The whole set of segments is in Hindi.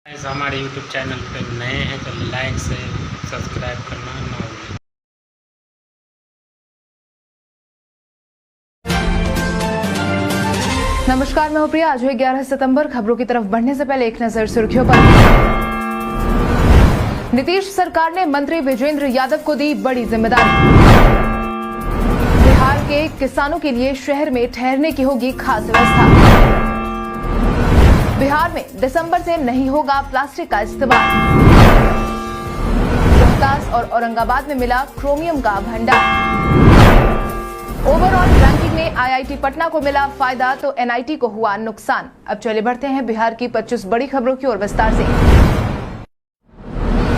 हमारे YouTube चैनल पे नए हैं तो लाइक से सब्सक्राइब करना ना भूलें। नमस्कार, मैं हूं प्रिया। आज है 11 सितंबर। खबरों की तरफ बढ़ने से पहले एक नजर सुर्खियों पर। नीतीश सरकार ने मंत्री विजेंद्र यादव को दी बड़ी जिम्मेदारी। बिहार के किसानों के लिए शहर में ठहरने की होगी खास व्यवस्था। बिहार में दिसंबर से नहीं होगा प्लास्टिक का इस्तेमाल। रोहतास और औरंगाबाद में मिला क्रोमियम का भंडार। ओवरऑल रैंकिंग में आईआईटी पटना को मिला फायदा तो एनआईटी को हुआ नुकसान। अब चले बढ़ते हैं बिहार की 25 बड़ी खबरों की ओर विस्तार से।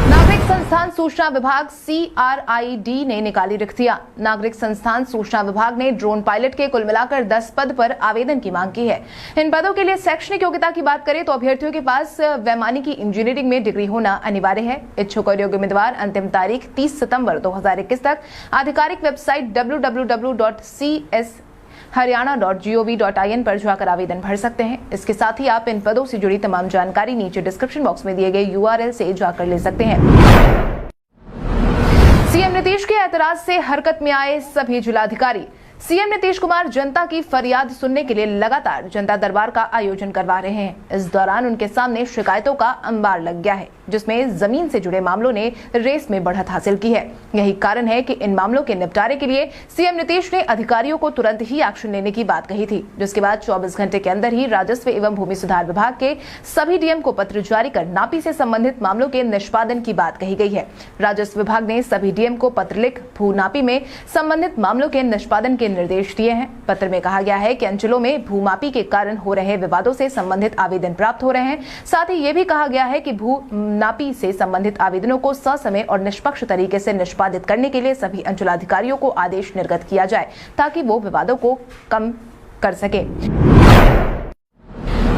नागरिक संस्थान सूचना विभाग CRID ने निकाली रिक्तियां। नागरिक संस्थान सूचना विभाग ने ड्रोन पायलट के कुल मिलाकर 10 पद पर आवेदन की मांग की है। इन पदों के लिए शैक्षणिक योग्यता की बात करें तो अभ्यर्थियों के पास वैमानिकी इंजीनियरिंग में डिग्री होना अनिवार्य है। इच्छुक और योग्य उम्मीदवार अंतिम तारीख 30 सितंबर 2021 तक आधिकारिक वेबसाइट www.csharyana.gov.in पर जाकर आवेदन भर सकते हैं। इसके साथ ही आप इन पदों से जुड़ी तमाम जानकारी नीचे डिस्क्रिप्शन बॉक्स में दिए गए URL से जाकर ले सकते हैं। सीएम नीतीश के ऐतराज से हरकत में आए सभी जिलाधिकारी। सीएम नीतीश कुमार जनता की फरियाद सुनने के लिए लगातार जनता दरबार का आयोजन करवा रहे हैं। इस दौरान उनके सामने शिकायतों का अंबार लग गया है, जिसमें जमीन से जुड़े मामलों ने रेस में बढ़त हासिल की है। यही कारण है कि इन मामलों के निपटारे के लिए सीएम नीतीश ने अधिकारियों को तुरंत ही एक्शन लेने की बात कही थी, जिसके बाद 24 घंटे के अंदर ही राजस्व एवं भूमि सुधार विभाग के सभी डीएम को पत्र जारी कर नापी से संबंधित मामलों के निष्पादन की बात कही गई है। राजस्व विभाग ने सभी डीएम को पत्र लिख भूनापी में संबंधित मामलों के निष्पादन के निर्देश दिए हैं। पत्र में कहा गया है कि अंचलों में भूमापी के कारण हो रहे विवादों से संबंधित आवेदन प्राप्त हो रहे हैं। साथ ही ये भी कहा गया है कि भूनापी से संबंधित आवेदनों को ससमय और निष्पक्ष तरीके से निष्पादित करने के लिए सभी अंचलाधिकारियों को आदेश निर्गत किया जाए, ताकि वो विवादों को कम कर सके।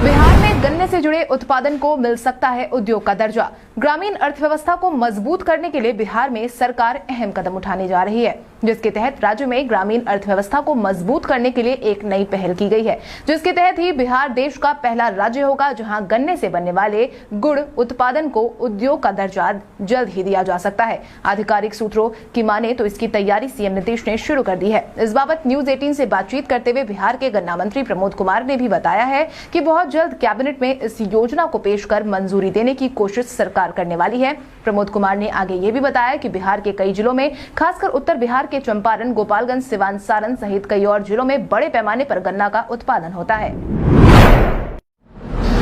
बिहार में गन्ने से जुड़े उत्पादन को मिल सकता है उद्योग का दर्जा। ग्रामीण अर्थव्यवस्था को मजबूत करने के लिए बिहार में सरकार अहम कदम उठाने जा रही है, जिसके तहत राज्य में ग्रामीण अर्थव्यवस्था को मजबूत करने के लिए एक नई पहल की गई है, जिसके तहत ही बिहार देश का पहला राज्य होगा जहां गन्ने से बनने वाले गुड़ उत्पादन को उद्योग का दर्जा जल्द ही दिया जा सकता है। आधिकारिक सूत्रों की माने तो इसकी तैयारी सीएम नीतीश ने शुरू कर दी है। इस बाबत न्यूज 18 से बातचीत करते हुए बिहार के गन्ना मंत्री प्रमोद कुमार ने भी बताया है कि बहुत जल्द कैबिनेट में इस योजना को पेश कर मंजूरी देने की कोशिश सरकार करने वाली है। प्रमोद कुमार ने आगे ये भी बताया कि बिहार के कई जिलों में, खासकर उत्तर बिहार के चंपारण, गोपालगंज, सिवान, सारण सहित कई और जिलों में बड़े पैमाने पर गन्ना का उत्पादन होता है।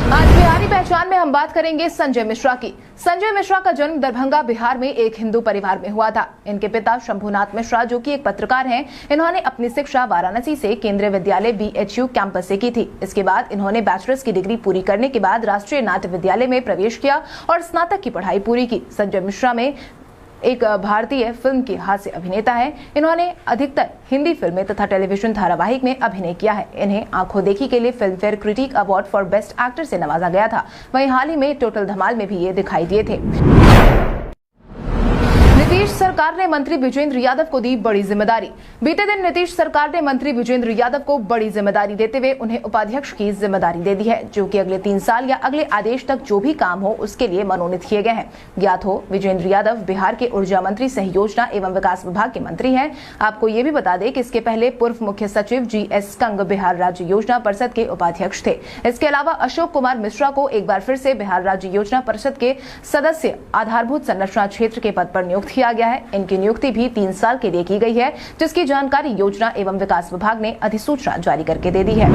आज बिहारी पहचान में हम बात करेंगे संजय मिश्रा की। संजय मिश्रा का जन्म दरभंगा, बिहार में एक हिंदू परिवार में हुआ था। इनके पिता शंभुनाथ मिश्रा, जो कि एक पत्रकार हैं, इन्होंने अपनी शिक्षा वाराणसी से केंद्रीय विद्यालय BHU कैंपस से की थी। इसके बाद इन्होंने बैचलर्स की डिग्री पूरी करने के बाद राष्ट्रीय नाट्य विद्यालय में प्रवेश किया और स्नातक की पढ़ाई पूरी की। संजय मिश्रा में एक भारतीय फिल्म के हास्य अभिनेता हैं। इन्होंने अधिकतर हिंदी फिल्में तथा टेलीविजन धारावाहिक में अभिनय किया है। इन्हें आंखों देखी के लिए film fair critic award for best actor से नवाजा गया था। वहीं हाल ही में टोटल धमाल में भी ये दिखाई दिए थे। नीतीश सरकार ने मंत्री विजेंद्र यादव को दी बड़ी जिम्मेदारी। बीते दिन नीतीश सरकार ने मंत्री विजेंद्र यादव को बड़ी जिम्मेदारी देते हुए उन्हें उपाध्यक्ष की जिम्मेदारी दे दी है, जो कि अगले 3 साल या अगले आदेश तक जो भी काम हो उसके लिए मनोनीत किए गए हैं। ज्ञात हो, विजेंद्र यादव बिहार के ऊर्जा मंत्री, सह योजना एवं विकास विभाग के मंत्री हैं। आपको ये भी बता दें कि इसके पहले पूर्व मुख्य सचिव GS कंग बिहार राज्य योजना परिषद के उपाध्यक्ष थे। इसके अलावा अशोक कुमार मिश्रा को एक बार फिर से बिहार राज्य योजना परिषद के सदस्य आधारभूत संरचना क्षेत्र के पद पर नियुक्त किया गया है। इनकी नियुक्ति भी 3 साल के लिए की गई है, जिसकी जानकारी योजना एवं विकास विभाग ने अधिसूचना जारी करके दे दी है।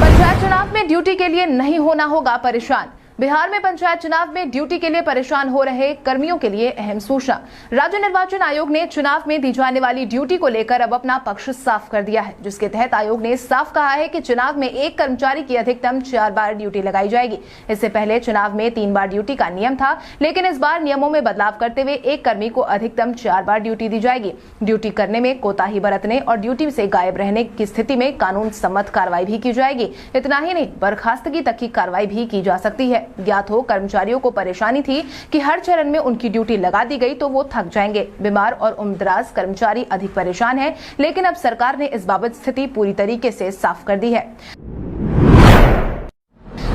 पंचायत चुनाव में ड्यूटी के लिए नहीं होना होगा परेशान। बिहार में पंचायत चुनाव में ड्यूटी के लिए परेशान हो रहे कर्मियों के लिए अहम सूचना। राज्य निर्वाचन आयोग ने चुनाव में दी जाने वाली ड्यूटी को लेकर अब अपना पक्ष साफ कर दिया है, जिसके तहत आयोग ने साफ कहा है कि चुनाव में एक कर्मचारी की अधिकतम 4 बार ड्यूटी लगाई जाएगी। इससे पहले चुनाव में 3 बार ड्यूटी का नियम था, लेकिन इस बार नियमों में बदलाव करते हुए एक कर्मी को अधिकतम 4 बार ड्यूटी दी जाएगी। ड्यूटी करने में कोताही बरतने और ड्यूटी से गायब रहने की स्थिति में कानून सम्मत कार्रवाई भी की जाएगी। इतना ही नहीं, बर्खास्तगी तक की कार्रवाई भी की जा सकती है। ज्ञात हो, कर्मचारियों को परेशानी थी कि हर चरण में उनकी ड्यूटी लगा दी गई तो वो थक जाएंगे। बीमार और उम्रदराज कर्मचारी अधिक परेशान हैं, लेकिन अब सरकार ने इस बाबत स्थिति पूरी तरीके से साफ कर दी है।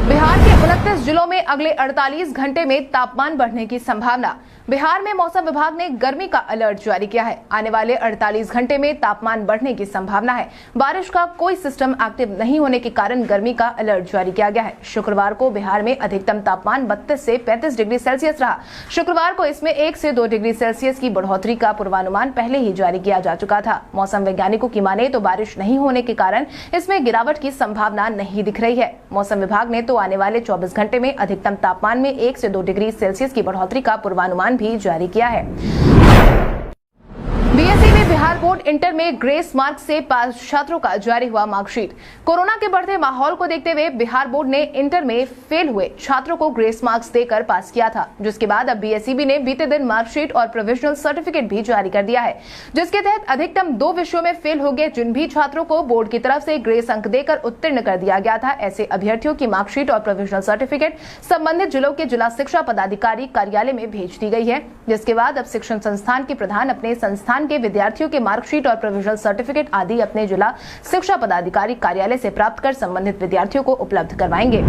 बिहार के 29 जिलों में अगले 48 घंटे में तापमान बढ़ने की संभावना। बिहार में मौसम विभाग ने गर्मी का अलर्ट जारी किया है। आने वाले 48 घंटे में तापमान बढ़ने की संभावना है। बारिश का कोई सिस्टम एक्टिव नहीं होने के कारण गर्मी का अलर्ट जारी किया गया है। शुक्रवार को बिहार में अधिकतम तापमान 32 से 35 डिग्री सेल्सियस रहा। शुक्रवार को इसमें 1 से 2 डिग्री सेल्सियस की बढ़ोतरी का पूर्वानुमान पहले ही जारी किया जा चुका था। मौसम वैज्ञानिकों की माने तो बारिश नहीं होने के कारण इसमें गिरावट की संभावना नहीं दिख रही है। मौसम विभाग ने तो आने वाले 24 घंटे में अधिकतम तापमान में 1 से 2 डिग्री सेल्सियस की बढ़ोतरी का पूर्वानुमान भी जारी किया है। बीएसई में बिहार बोर्ड इंटर में ग्रेस मार्क से पास छात्रों का जारी हुआ मार्कशीट। कोरोना के बढ़ते माहौल को देखते हुए बिहार बोर्ड ने इंटर में फेल हुए छात्रों को ग्रेस मार्क्स देकर पास किया था, जिसके बाद अब बीएसईबी ने बीते दिन मार्कशीट और प्रोविजनल सर्टिफिकेट भी जारी कर दिया है, जिसके तहत अधिकतम 2 विषयों में फेल हो गए जिन भी छात्रों को बोर्ड की तरफ से ग्रेस अंक देकर उत्तीर्ण कर दिया गया था, ऐसे अभ्यर्थियों की मार्कशीट और प्रोविजनल सर्टिफिकेट संबंधित जिलों के जिला शिक्षा पदाधिकारी कार्यालय में भेज दी गई है। जिसके बाद अब शिक्षण संस्थान के प्रधान अपने संस्थान के विद्यार्थियों के मार्कशीट और प्रोविजनल सर्टिफिकेट आदि अपने जिला शिक्षा पदाधिकारी कार्यालय से प्राप्त कर संबंधित विद्यार्थियों को उपलब्ध करवाएंगे।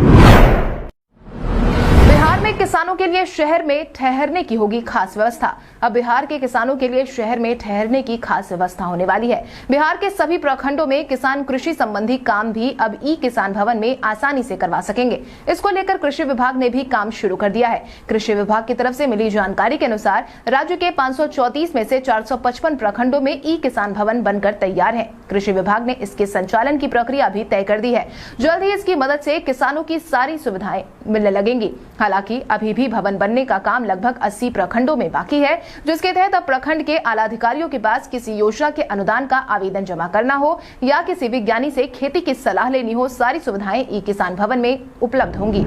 बिहार में किसानों के लिए शहर में ठहरने की होगी खास व्यवस्था। अब बिहार के किसानों के लिए शहर में ठहरने की खास व्यवस्था होने वाली है। बिहार के सभी प्रखंडों में किसान कृषि संबंधी काम भी अब ई किसान भवन में आसानी से करवा सकेंगे। इसको लेकर कृषि विभाग ने भी काम शुरू कर दिया है। कृषि विभाग की तरफ से मिली जानकारी के अनुसार राज्य के 534 में से 455 प्रखंडों में ई किसान भवन बनकर तैयार है। कृषि विभाग ने इसके संचालन की प्रक्रिया भी तय कर दी है। जल्द ही इसकी मदद से किसानों की सारी सुविधाएं मिलने लगेंगी। हालांकि अभी भी भवन बनने का काम लगभग 80 प्रखंडों में बाकी है, जिसके तहत अब प्रखंड के आलाधिकारियों के पास किसी योजना के अनुदान का आवेदन जमा करना हो या किसी विज्ञानी से खेती की सलाह लेनी हो, सारी सुविधाएं ई किसान भवन में उपलब्ध होंगी।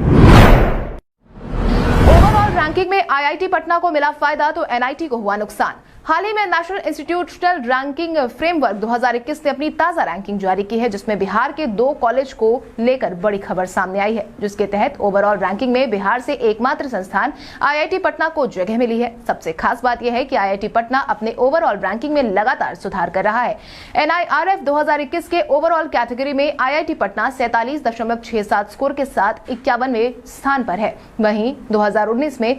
ओवरऑल रैंकिंग में आईआईटी पटना को मिला फायदा तो एनआईटी को हुआ नुकसान। हाल ही में नेशनल इंस्टीट्यूशनल रैंकिंग फ्रेमवर्क 2021 ने अपनी ताजा रैंकिंग जारी की है, जिसमें बिहार के 2 कॉलेज को लेकर बड़ी खबर सामने आई है, जिसके तहत ओवरऑल रैंकिंग में बिहार से एकमात्र संस्थान आईआईटी पटना को जगह मिली है। सबसे खास बात यह है कि आईआईटी पटना अपने ओवरऑल रैंकिंग में लगातार सुधार कर रहा है। एनआईआरएफ 2021 के ओवरऑल कैटेगरी में आईआईटी पटना 47.67 स्कोर के साथ 51वें स्थान पर है। वहीं 2019 में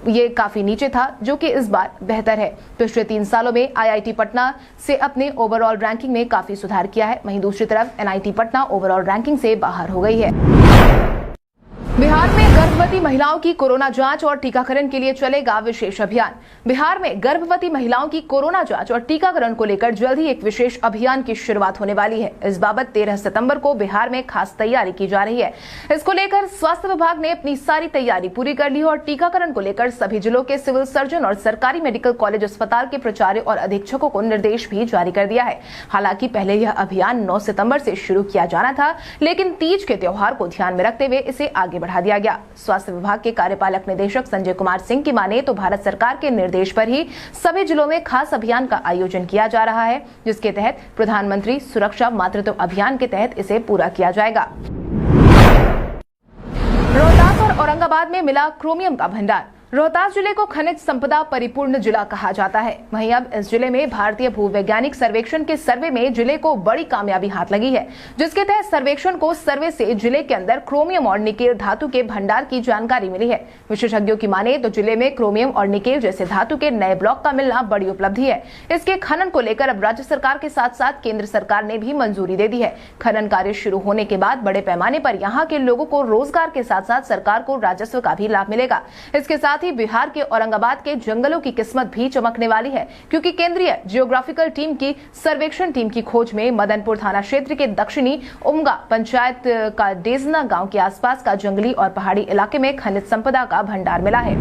ये काफी नीचे था, जो कि इस बार बेहतर है। पिछले 3 सालों में आईआईटी पटना से अपने ओवरऑल रैंकिंग में काफी सुधार किया है। वहीं दूसरी तरफ एनआईटी पटना ओवरऑल रैंकिंग से बाहर हो गई है। बिहार में गर्भवती महिलाओं की कोरोना जांच और टीकाकरण के लिए चलेगा विशेष अभियान। बिहार में गर्भवती महिलाओं की कोरोना जांच और टीकाकरण को लेकर जल्द ही एक विशेष अभियान की शुरुआत होने वाली है। इस बाबत 13 सितंबर को बिहार में खास तैयारी की जा रही है। इसको लेकर स्वास्थ्य विभाग ने अपनी सारी तैयारी पूरी कर ली और टीकाकरण को लेकर सभी जिलों के सिविल सर्जन और सरकारी मेडिकल कॉलेज अस्पताल के प्राचार्य और अधीक्षकों को निर्देश भी जारी कर दिया है। हालांकि पहले यह अभियान 9 सितंबर से शुरू किया जाना था, लेकिन तीज के त्योहार को ध्यान में रखते हुए इसे आगे बढ़ा दिया गया। स्वास्थ्य विभाग के कार्यपालक निदेशक संजय कुमार सिंह की माने तो भारत सरकार के निर्देश पर ही सभी जिलों में खास अभियान का आयोजन किया जा रहा है, जिसके तहत प्रधानमंत्री सुरक्षा मातृत्व अभियान के तहत इसे पूरा किया जाएगा। रोहतास और औरंगाबाद में मिला क्रोमियम का भंडार। रोहतास जिले को खनिज संपदा परिपूर्ण जिला कहा जाता है। वहीं अब इस जिले में भारतीय भूवैज्ञानिक सर्वेक्षण के सर्वे में जिले को बड़ी कामयाबी हाथ लगी है, जिसके तहत सर्वेक्षण को सर्वे से जिले के अंदर क्रोमियम और निकेल धातु के भंडार की जानकारी मिली है। विशेषज्ञों की माने तो जिले में क्रोमियम और निकेल जैसे धातु के नए ब्लॉक का मिलना बड़ी उपलब्धि है। इसके खनन को लेकर अब राज्य सरकार के साथ साथ केंद्र सरकार ने भी मंजूरी दे दी है। खनन कार्य शुरू होने के बाद बड़े पैमाने पर यहाँ के लोगों को रोजगार के साथ साथ सरकार को राजस्व का भी लाभ मिलेगा। इसके साथ ही बिहार के औरंगाबाद के जंगलों की किस्मत भी चमकने वाली है, क्योंकि केंद्रीय जियोग्राफिकल टीम की सर्वेक्षण टीम की खोज में मदनपुर थाना क्षेत्र के दक्षिणी उमगा पंचायत का डेजना गांव के आसपास का जंगली और पहाड़ी इलाके में खनिज संपदा का भंडार मिला है।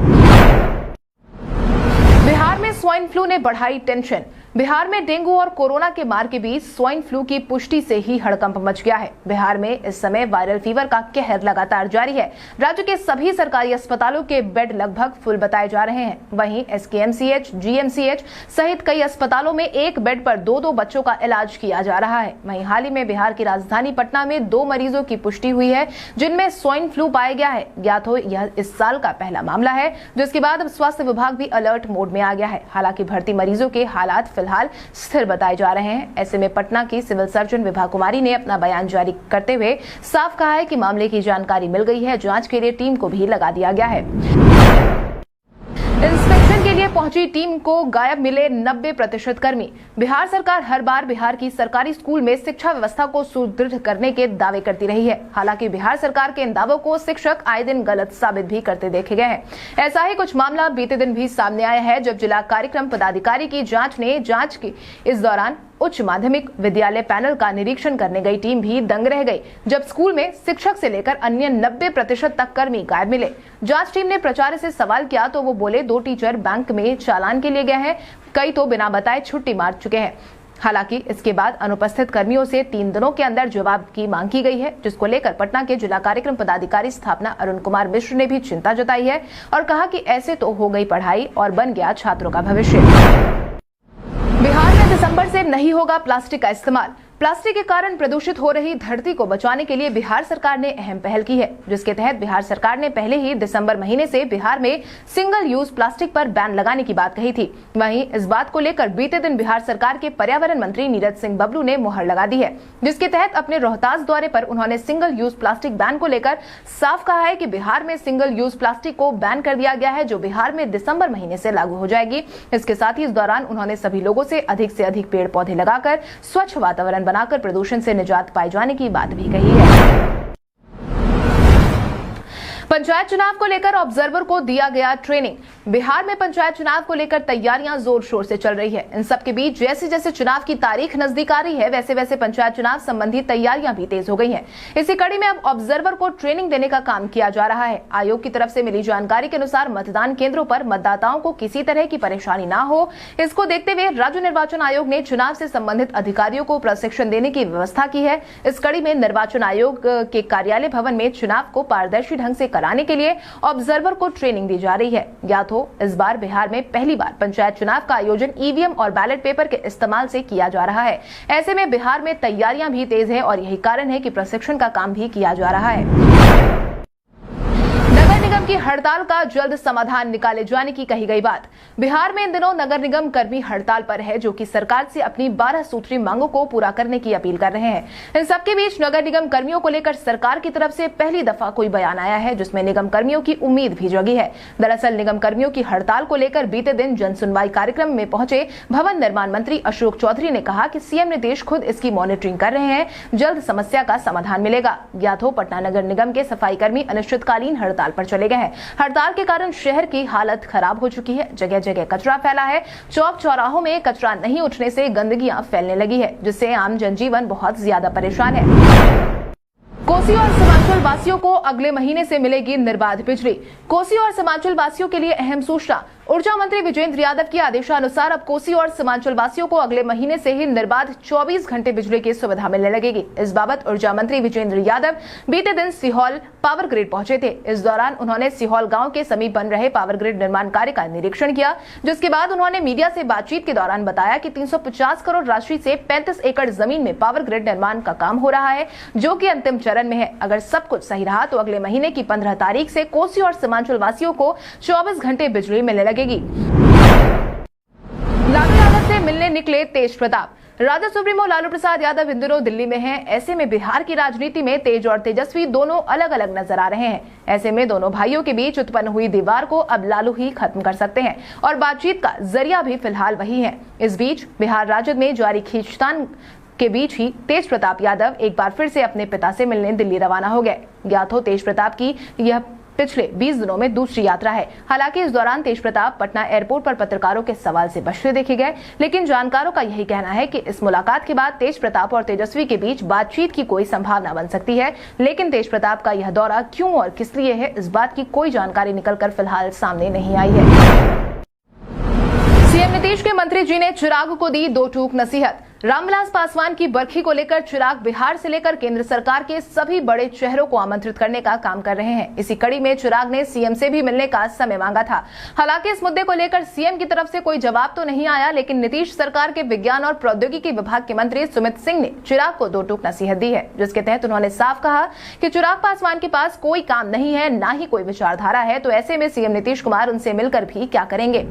बिहार में स्वाइन फ्लू ने बढ़ाई टेंशन। बिहार में डेंगू और कोरोना के मार के बीच स्वाइन फ्लू की पुष्टि से ही हड़कंप मच गया है। बिहार में इस समय वायरल फीवर का कहर लगातार जारी है। राज्य के सभी सरकारी अस्पतालों के बेड लगभग फुल बताए जा रहे हैं। वहीं एसकेएमसीएच, जीएमसीएच सहित कई अस्पतालों में एक बेड पर 2-2 बच्चों का इलाज किया जा रहा है। वहीं हाल ही में बिहार की राजधानी पटना में 2 मरीजों की पुष्टि हुई है, जिनमें स्वाइन फ्लू पाया गया है। ज्ञात हो यह इस साल का पहला मामला है, जिसके बाद अब स्वास्थ्य विभाग भी अलर्ट मोड में आ गया है। हालांकि भर्ती मरीजों के हालात फिलहाल स्थिर बताए जा रहे हैं। ऐसे में पटना की सिविल सर्जन विभा कुमारी ने अपना बयान जारी करते हुए साफ कहा है कि मामले की जानकारी मिल गई है, जांच के लिए टीम को भी लगा दिया गया है। इंस्पेक्शन के लिए पहुंची टीम को गायब मिले 90% कर्मी। बिहार सरकार हर बार बिहार की सरकारी स्कूल में शिक्षा व्यवस्था को सुदृढ़ करने के दावे करती रही है। हालांकि बिहार सरकार के इन दावों को शिक्षक आए दिन गलत साबित भी करते देखे गए हैं। ऐसा ही कुछ मामला बीते दिन भी सामने आया है, जब जिला कार्यक्रम पदाधिकारी की जांच की इस दौरान उच्च माध्यमिक विद्यालय पैनल का निरीक्षण करने गई टीम भी दंग रह गई, जब स्कूल में शिक्षक से लेकर अन्य 90% तक कर्मी गायब मिले। जांच टीम ने प्राचार्य से सवाल किया तो वो बोले 2 टीचर बैंक में चालान के लिए गए हैं, कई तो बिना बताए छुट्टी मार चुके हैं। हालांकि इसके बाद अनुपस्थित कर्मियों से 3 दिनों के अंदर जवाब की मांग की गई है, जिसको लेकर पटना के जिला कार्यक्रम पदाधिकारी स्थापना अरुण कुमार मिश्र ने भी चिंता जताई है और कहा कि ऐसे तो हो गई पढ़ाई और बन गया छात्रों का भविष्य। बिहार में दिसंबर से नहीं होगा प्लास्टिक का इस्तेमाल। प्लास्टिक के कारण प्रदूषित हो रही धरती को बचाने के लिए बिहार सरकार ने अहम पहल की है, जिसके तहत बिहार सरकार ने पहले ही दिसंबर महीने से बिहार में सिंगल यूज प्लास्टिक पर बैन लगाने की बात कही थी। वहीं इस बात को लेकर बीते दिन बिहार सरकार के पर्यावरण मंत्री नीरज सिंह बबलू ने मुहर लगा दी है, जिसके तहत अपने रोहतास दौरे पर उन्होंने सिंगल यूज प्लास्टिक बैन को लेकर साफ कहा है कि बिहार में सिंगल यूज प्लास्टिक को बैन कर दिया गया है, जो बिहार में दिसंबर महीने से लागू हो जाएगी। इसके साथ ही इस दौरान उन्होंने सभी लोगों से अधिक पेड़ पौधे लगाकर स्वच्छ वातावरण बनाकर प्रदूषण से निजात पाए जाने की बात भी कही है। पंचायत चुनाव को लेकर ऑब्जर्वर को दिया गया ट्रेनिंग। बिहार में पंचायत चुनाव को लेकर तैयारियां जोर शोर से चल रही है। इन सब के बीच जैसे जैसे चुनाव की तारीख नजदीक आ रही है, वैसे वैसे पंचायत चुनाव संबंधी तैयारियां भी तेज हो गई हैं। इसी कड़ी में अब ऑब्जर्वर को ट्रेनिंग देने का काम किया जा रहा है। आयोग की तरफ से मिली जानकारी के अनुसार मतदान केंद्रों पर मतदाताओं को किसी तरह की परेशानी न हो, इसको देखते हुए राज्य निर्वाचन आयोग ने चुनाव से संबंधित अधिकारियों को प्रशिक्षण देने की व्यवस्था की है। इस कड़ी में निर्वाचन आयोग के कार्यालय भवन में चुनाव को पारदर्शी ढंग से कराने के लिए ऑब्जर्वर को ट्रेनिंग दी जा रही है। या तो इस बार बिहार में पहली बार पंचायत चुनाव का आयोजन ईवीएम और बैलेट पेपर के इस्तेमाल से किया जा रहा है। ऐसे में बिहार में तैयारियां भी तेज है और यही कारण है कि प्रशिक्षण का काम भी किया जा रहा है। नगर निगम की हड़ताल का जल्द समाधान निकाले जाने की कही गई बात। बिहार में इन दिनों नगर निगम कर्मी हड़ताल पर है, जो कि सरकार से अपनी 12 सूत्री मांगों को पूरा करने की अपील कर रहे हैं। इन सबके बीच नगर निगम कर्मियों को लेकर सरकार की तरफ से पहली दफा कोई बयान आया है, जिसमें निगम कर्मियों की उम्मीद भी जगी है। दरअसल निगम कर्मियों की हड़ताल को लेकर बीते दिन जन सुनवाई कार्यक्रम में पहुंचे भवन निर्माण मंत्री अशोक चौधरी ने कहा कि सीएम नीतीश खुद इसकी मॉनिटरिंग कर रहे हैं, जल्द समस्या का समाधान मिलेगा। या तो पटना नगर निगम के सफाई कर्मी अनिश्चितकालीन हड़ताल पर चले गए हैं। हड़ताल के कारण शहर की हालत खराब हो चुकी है। जगह जगह कचरा फैला है। चौक चौराहों में कचरा नहीं उठने से गंदगियां फैलने लगी है, जिससे आम जनजीवन बहुत ज्यादा परेशान है। कोसी और सीमांचल वासियों को अगले महीने से मिलेगी निर्बाध बिजली। कोसी और सीमांचल वासियों के लिए अहम सूचना। ऊर्जा मंत्री विजेंद्र यादव के आदेशानुसार अब कोसी और सीमांचल वासियों को अगले महीने से ही निर्बाध 24 घंटे बिजली की सुविधा मिलने लगेगी। इस बाबत ऊर्जा मंत्री विजेंद्र यादव बीते दिन सीहोल पावर ग्रिड पहुंचे थे। इस दौरान उन्होंने सीहोल गांव के समीप बन रहे पावर ग्रिड निर्माण कार्य का निरीक्षण किया, जिसके बाद उन्होंने मीडिया से बातचीत के दौरान बताया कि 350 करोड़ राशि से 35 एकड़ जमीन में पावर ग्रिड निर्माण का काम हो रहा है, जो कि अंतिम चरण में है। अगर सब कुछ सही रहा तो अगले महीने की 15 तारीख से कोसी और सीमांचल वासियों को 24 घंटे बिजली मिलने लगेगी। लालू यादव से मिलने निकले तेज प्रताप। राजद सुप्रीमो लालू प्रसाद यादव इन दिनों दिल्ली में हैं। ऐसे में बिहार की राजनीति में तेज और तेजस्वी दोनों अलग अलग नजर आ रहे हैं। ऐसे में दोनों भाइयों के बीच उत्पन्न हुई दीवार को अब लालू ही खत्म कर सकते हैं और बातचीत का जरिया भी फिलहाल वही है। इस बीच बिहार राजद में जारी खींचतान के बीच ही तेज प्रताप यादव एक बार फिर से अपने पिता से मिलने दिल्ली रवाना हो गए। ज्ञात हो तेज प्रताप की यह पिछले 20 दिनों में दूसरी यात्रा है। हालांकि इस दौरान तेज प्रताप पटना एयरपोर्ट पर पत्रकारों के सवाल से बचते देखे गए, लेकिन जानकारों का यही कहना है कि इस मुलाकात के बाद तेज प्रताप और तेजस्वी के बीच बातचीत की कोई संभावना बन सकती है। लेकिन तेज प्रताप का यह दौरा क्यों और किस लिए है, इस बात की कोई जानकारी निकलकर फिलहाल सामने नहीं आई है। सीएम नीतीश के मंत्री जी ने चिराग को दी 2 टूक नसीहत। रामविलास पासवान की बरखी को लेकर चिराग बिहार से लेकर केंद्र सरकार के सभी बड़े चेहरों को आमंत्रित करने का काम कर रहे हैं। इसी कड़ी में चिराग ने सीएम से भी मिलने का समय मांगा था। हालांकि इस मुद्दे को लेकर सीएम की तरफ से कोई जवाब तो नहीं आया, लेकिन नीतीश सरकार के विज्ञान और प्रौद्योगिकी विभाग के मंत्री सुमित सिंह ने चिराग को 2 टूक नसीहत दी है, जिसके तहत उन्होंने साफ कहा कि चिराग पासवान के पास कोई काम नहीं है, न ही कोई विचारधारा है, तो ऐसे में सीएम नीतीश कुमार उनसे मिलकर भी क्या करेंगे।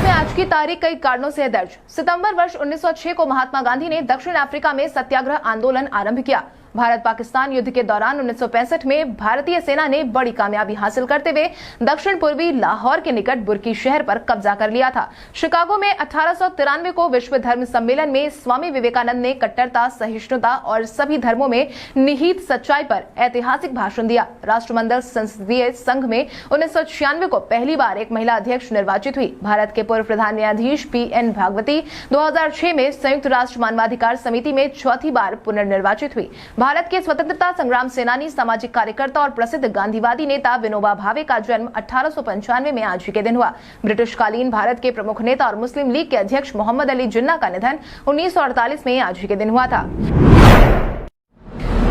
में आज की तारीख कई कारणों से दर्ज। सितंबर वर्ष 1906 को महात्मा गांधी ने दक्षिण अफ्रीका में सत्याग्रह आंदोलन आरंभ किया। भारत पाकिस्तान युद्ध के दौरान 1965 में भारतीय सेना ने बड़ी कामयाबी हासिल करते हुए दक्षिण पूर्वी लाहौर के निकट बुर्की शहर पर कब्जा कर लिया था। शिकागो में 1893 को विश्व धर्म सम्मेलन में स्वामी विवेकानंद ने कट्टरता, सहिष्णुता और सभी धर्मों में निहित सच्चाई पर ऐतिहासिक भाषण दिया। राष्ट्रमंडल संसदीय संघ में 1996 को पहली बार एक महिला अध्यक्ष निर्वाचित हुई। भारत के पूर्व प्रधान न्यायाधीश PN भागवती 2006 में संयुक्त राष्ट्र मानवाधिकार समिति में चौथी बार पुनर्निर्वाचित हुई। भारत के स्वतंत्रता संग्राम सेनानी, सामाजिक कार्यकर्ता और प्रसिद्ध गांधीवादी नेता विनोबा भावे का जन्म 1895 में आज ही के दिन हुआ। ब्रिटिशकालीन भारत के प्रमुख नेता और मुस्लिम लीग के अध्यक्ष मोहम्मद अली जिन्ना का निधन 1948 में आज ही के दिन हुआ था।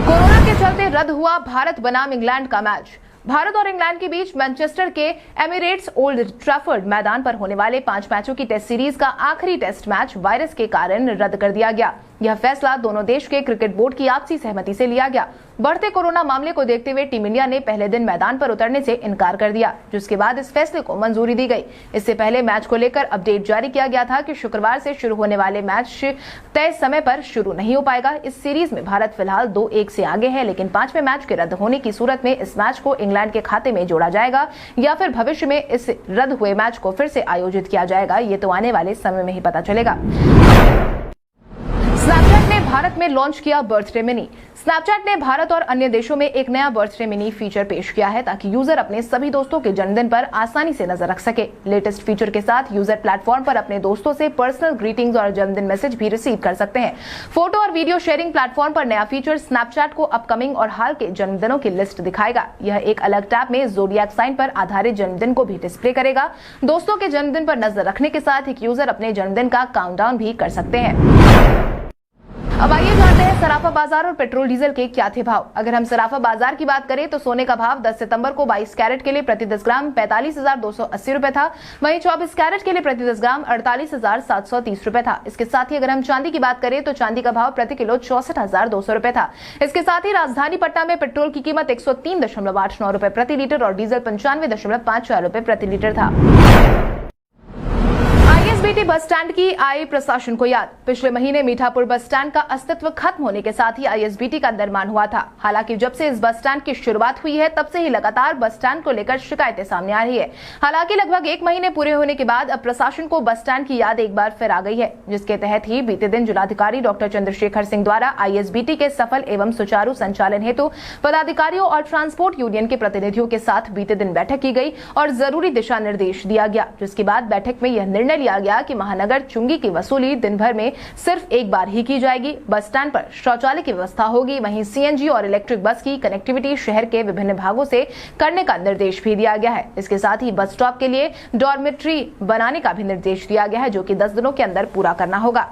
कोरोना के चलते रद्द हुआ भारत बनाम इंग्लैंड का मैच। भारत और इंग्लैंड के बीच मैनचेस्टर के एमिरेट्स ओल्ड ट्रैफर्ड मैदान पर होने वाले 5 मैचों की टेस्ट सीरीज का आखिरी टेस्ट मैच वायरस के कारण रद्द कर दिया गया। यह फैसला दोनों देश के क्रिकेट बोर्ड की आपसी सहमति से लिया गया। बढ़ते कोरोना मामले को देखते हुए टीम इंडिया ने पहले दिन मैदान पर उतरने से इनकार कर दिया, जिसके बाद इस फैसले को मंजूरी दी गई। इससे पहले मैच को लेकर अपडेट जारी किया गया था कि शुक्रवार से शुरू होने वाले मैच तय समय पर शुरू नहीं हो पाएगा। इस सीरीज में भारत फिलहाल 2-1 से आगे है, लेकिन 5वें मैच के रद्द होने की सूरत में इस मैच को इंग्लैंड के खाते में जोड़ा जाएगा या फिर भविष्य में इस रद्द हुए मैच को फिर से आयोजित किया जाएगा, ये तो आने वाले समय में ही पता चलेगा। स्नैपचैट ने भारत में लॉन्च किया बर्थडे मिनी। स्नैपचैट ने भारत और अन्य देशों में एक नया बर्थडे मिनी फीचर पेश किया है ताकि यूजर अपने सभी दोस्तों के जन्मदिन पर आसानी से नजर रख सके। लेटेस्ट फीचर के साथ यूजर प्लेटफॉर्म पर अपने दोस्तों से पर्सनल ग्रीटिंग्स और जन्मदिन मैसेज भी रिसीव कर सकते हैं। फोटो और वीडियो शेयरिंग प्लेटफॉर्म पर नया फीचर स्नैपचैट को अपकमिंग और हाल के जन्मदिनों की लिस्ट दिखाएगा। यह एक अलग टैब में ज़ोडिएक साइन पर आधारित जन्मदिन को भी डिस्प्ले करेगा। दोस्तों के जन्मदिन पर नजर रखने के साथ एक यूजर अपने जन्मदिन का काउंटडाउन भी कर सकते हैं। अब आइए जानते हैं सराफा बाजार और पेट्रोल डीजल के क्या थे भाव। अगर हम सराफा बाजार की बात करें तो सोने का भाव 10 सितंबर को 22 कैरेट के लिए प्रति 10 ग्राम 45,280 रुपए था। वहीं 24 कैरेट के लिए प्रति 10 ग्राम 48,730 रुपए था। इसके साथ ही अगर हम चांदी की बात करें तो चांदी का भाव प्रति किलो 64,200 रुपए था। इसके साथ ही राजधानी पटना में पेट्रोल की कीमत 103.89 रुपए प्रति लीटर और डीजल 95.54 रुपए प्रति लीटर था। ISBT बस स्टैंड की आई प्रशासन को याद। पिछले महीने मीठापुर बस स्टैंड का अस्तित्व खत्म होने के साथ ही ISBT का निर्माण हुआ था। हालांकि जब से इस बस स्टैंड की शुरुआत हुई है तब से ही लगातार बस स्टैंड को लेकर शिकायतें सामने आ रही है। हालांकि लगभग 1 महीने पूरे होने के बाद अब प्रशासन को बस स्टैंड की याद एक बार फिर आ गई है, जिसके तहत ही बीते दिन जिलाधिकारी डॉक्टर चंद्रशेखर सिंह द्वारा ISBT के सफल एवं सुचारू संचालन हेतु पदाधिकारियों और ट्रांसपोर्ट यूनियन के प्रतिनिधियों के साथ बीते दिन बैठक की गई और जरूरी दिशा निर्देश दिया गया। जिसके बाद बैठक में यह निर्णय लिया गया कि महानगर चुंगी की वसूली दिन भर में सिर्फ एक बार ही की जाएगी। बस स्टैंड पर शौचालय की व्यवस्था होगी। वहीं CNG और इलेक्ट्रिक बस की कनेक्टिविटी शहर के विभिन्न भागों से करने का निर्देश भी दिया गया है। इसके साथ ही बस स्टॉप के लिए डॉर्मेट्री बनाने का भी निर्देश दिया गया है, जो कि 10 दिनों के अंदर पूरा करना होगा।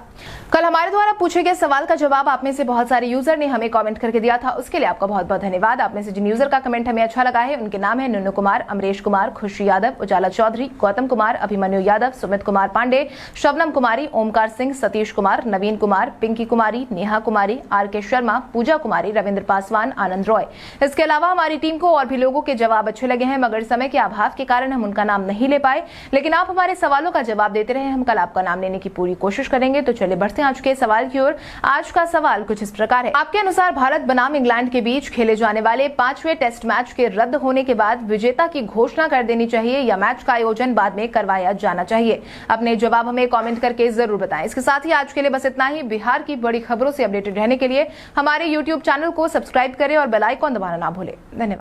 कल हमारे द्वारा पूछे गए सवाल का जवाब आप में से बहुत सारे यूजर ने हमें कमेंट करके दिया था, उसके लिए आपका बहुत बहुत धन्यवाद। आप में से जिन यूजर का कमेंट हमें अच्छा लगा है उनके नाम है नुन्नू कुमार, अमरेश कुमार, खुशी यादव, उजाला चौधरी, गौतम कुमार, अभिमन्यु यादव, सुमित कुमार पांडे, शबनम कुमारी, ओमकार सिंह, सतीश कुमार, नवीन कुमार, पिंकी कुमारी, नेहा कुमारी, RK शर्मा, पूजा कुमारी, रविंद्र पासवान, आनंद रॉय। इसके अलावा हमारी टीम को और भी लोगों के जवाब अच्छे लगे हैं, मगर समय के अभाव के कारण हम उनका नाम नहीं ले पाए। लेकिन आप हमारे सवालों का जवाब देते रहे, हम कल आपका नाम लेने की पूरी कोशिश करेंगे। तो चलिए बढ़ते हैं आज के सवाल की ओर। आज का सवाल कुछ इस प्रकार है। आपके अनुसार भारत बनाम इंग्लैंड के बीच खेले जाने वाले 5वें टेस्ट मैच के रद्द होने के बाद विजेता की घोषणा कर देनी चाहिए या मैच का आयोजन बाद में करवाया जाना चाहिए? अपने जवाब हमें कमेंट करके जरूर बताएं। इसके साथ ही आज के लिए बस इतना ही। बिहार की बड़ी खबरों से अपडेटेड रहने के लिए हमारे YouTube चैनल को सब्सक्राइब करें और बेल आइकॉन दबाना ना भूलें। धन्यवाद।